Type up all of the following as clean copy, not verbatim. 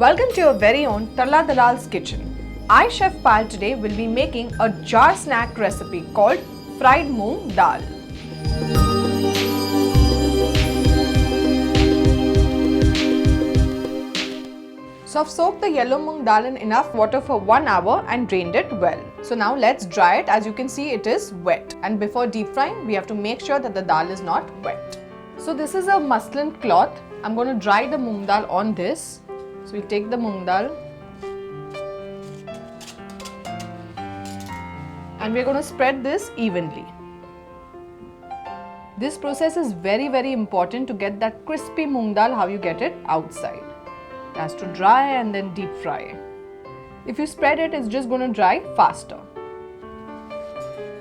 Welcome to your very own Tarla Dalal's kitchen. I, Chef Pal, today will be making a jar snack recipe called fried Moong Dal. So I've soaked the yellow Moong Dal in enough water for 1 hour and drained it well. So now let's dry it. As you can see, it is wet. And before deep frying, we have to make sure that the dal is not wet. So this is a muslin cloth. I'm going to dry the Moong Dal on this. So we'll take the Moong Dal and we're going to spread this evenly. This process is very important to get that crispy Moong Dal how you get it outside. It has to dry and then deep fry. If you spread it, it's just going to dry faster.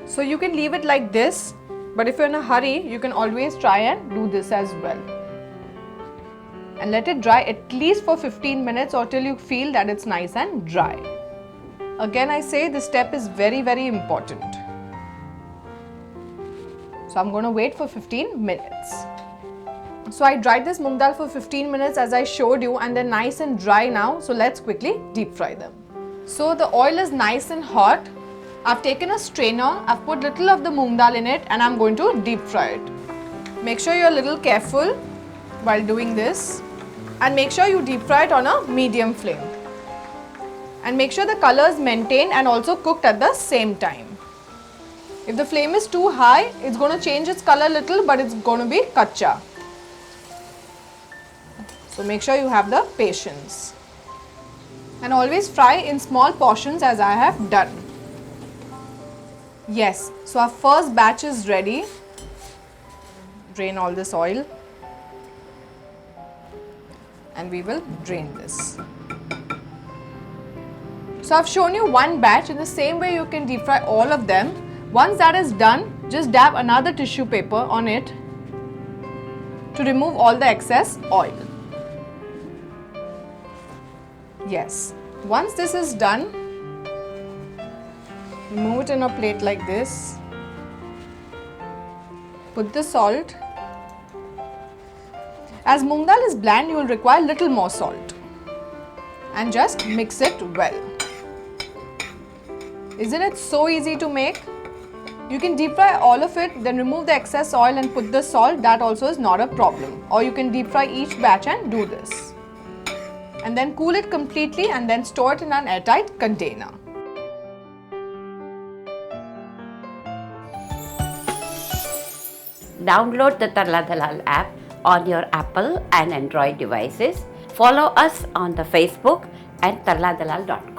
So you can leave it like this, but if you're in a hurry, you can always try and do this as well. And let it dry at least for 15 minutes or till you feel that it's nice and dry. Again, I say this step is very important. So I'm going to wait for 15 minutes. So I dried this Moong Dal for 15 minutes as I showed you, and they're nice and dry now. So let's quickly deep fry them. So the oil is nice and hot. I've taken a strainer, I've put little of the Moong Dal in it and I'm going to deep fry it. Make sure you're a little careful while doing this. And make sure you deep fry it on a medium flame. And make sure the color is maintained and also cooked at the same time. If the flame is too high, it's going to change its color a little, but it's going to be kacha. So make sure you have the patience. And always fry in small portions as I have done. Yes, so our first batch is ready. Drain all this oil. And we will drain this. So I've shown you one batch. In the same way you can deep fry all of them. Once that is done, just dab another tissue paper on it to remove all the excess oil. Yes, once this is done, remove it in a plate like this. Put the salt. As Moong Dal is bland, you will require little more salt. And just mix it well. Isn't it so easy to make? You can deep fry all of it, then remove the excess oil and put the salt. That also is not a problem. Or you can deep fry each batch and do this. And then cool it completely and then store it in an airtight container. Download the Tarla Dalal app on your Apple and Android devices. Follow us on the Facebook and tarladalal.com.